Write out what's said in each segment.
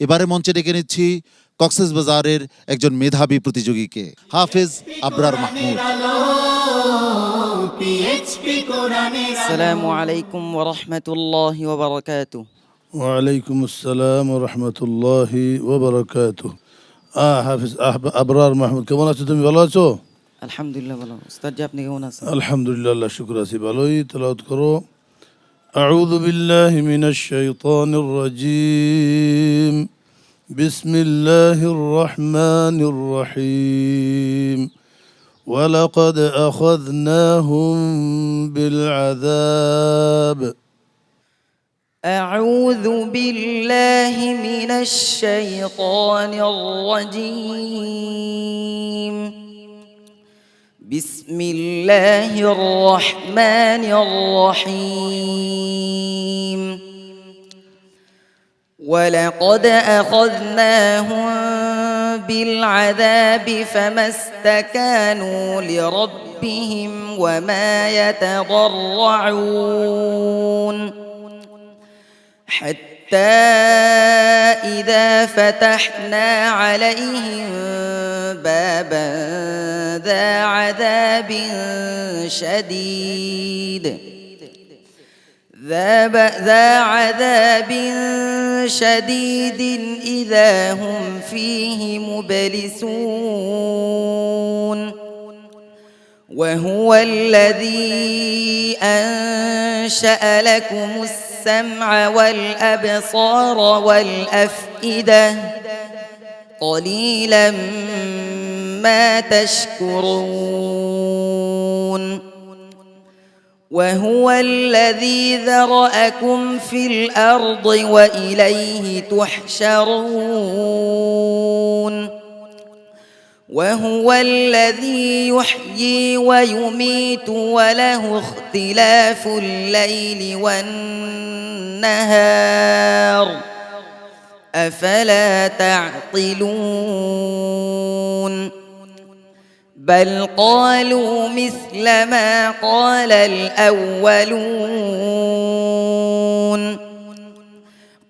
এবারে মঞ্চে ডেকে নিচ্ছি কক্সবাজারের একজন মেধাবী প্রতিযোগীকে, হাফেজ আবরার মাহমুদ। আসসালামু আলাইকুম ওয়া রাহমাতুল্লাহি ওয়া বারাকাতুহু। ওয়ালাইকুম আসসালাম রহমতুল্লাহি ওবরাকাতুহ। হাফিজ আবরার মাহমুদ, কেমন আছো তুমি? ভালো আছো? আলহামদুলিল্লাহ ভালো। উস্তাদ জি আপনি কেমন আছেন? আলহামদুলিল্লাহ, আল্লাহ শুকর আছি, ভালোই। তেলাওয়াত করো। আউযু বিল্লাহি মিনাশ শাইতানির রাজীম। বিসমিল্লাহির রহমানির রহিম। ওয়ালাকাদ আখাযনাহুম বিল আযাব। أعوذ بالله من الشيطان الرجيم. بسم الله الرحمن الرحيم. ولقد أخذناهم بالعذاب فما استكانوا لربهم وما يتضرعون حتى إذا فتحنا عليهم بابا ذا عذاب شديد إذا هم فيه مبلسون وهو الذي أنشأ لكم السمع والأبصار والأفئدة قليلا ما تشكرون وهو الذي ذرأكم في الأرض وإليه تحشرون وهو الذي يحيي ويميت وله اختلاف الليل والنهار أفلا تعقلون بل قالوا مثل ما قال الأولون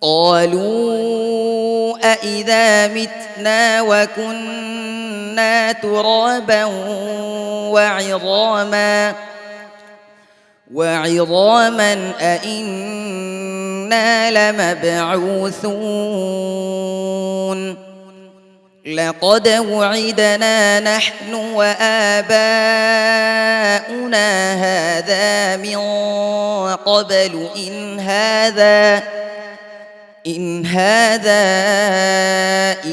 قالوا أإذا متنا وكنا ترابا وعظاما أإنا لمبعوثون لقد وعدنا نحن وآباؤنا هذا من قبل إن هذا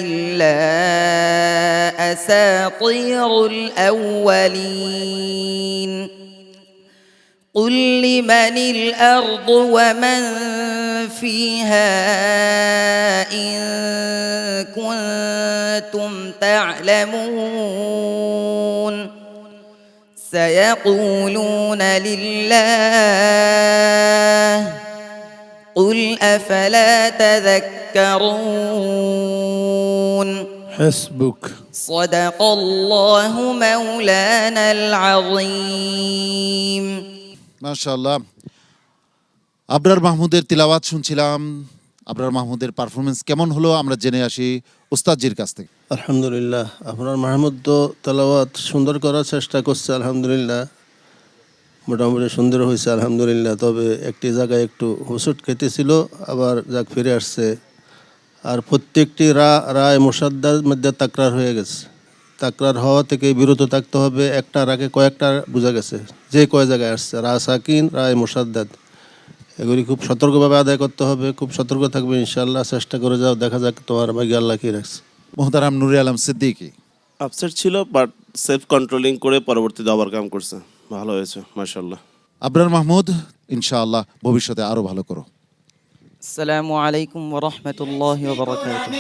إلا أساطير الأولين قل لمن الأرض ومن فيها إن كنتم تعلمون سيقولون لله قل أفلا تذكرون حسبك. صدق الله مولانا العظيم. মাশাআল্লাহ, আবরার মাহমুদের তিলাওয়াত শুনছিলাম। আবরার মাহমুদের পারফরমেন্স কেমন হলো আমরা জেনে আসি উস্তাদজির কাছ থেকে। আলহামদুলিল্লাহ, আপনার মাহমুদ তো তেলাওয়াত সুন্দর করার চেষ্টা করছে, আলহামদুলিল্লাহ মোটামুটি সুন্দর হয়েছে আলহামদুলিল্লাহ। তবে একটি জায়গায় একটু হুসুট খেতেছিল, আবার যাক ফিরে আসছে। আর প্রত্যেকটি রায় মুসাদ্দার মধ্যে তাকরার হয়ে গেছে। তাকরার হওয়া থেকে বিরত থাকতে হবে। একটা রাগে কয়েকটা বোঝা গেছে, যে কয় জায়গায় আসছে রা সাকিন, রায় মুসাদ্দাদ, এগুলি খুব সতর্কভাবে আদায় করতে হবে। খুব সতর্ক থাকবে ইনশাআল্লাহ, চেষ্টা করে যাও, দেখা যাক তোমার ভাগ্যে আল্লাহ কি রাখছে। মোহতারাম নুরে আলম সিদ্দিকী আপসেট ছিল, বাট সেলফ কন্ট্রোলিং করে পরবর্তীতে ওভারকাম করছে, ভালো হয়েছে মাশাআল্লাহ। আবরার মাহমুদ, ইনশাআল্লাহ ভবিষ্যতে আরো ভালো করো। আসসালামু আলাইকুম ওয়া রাহমাতুল্লাহি ওয়া বারাকাতুহু।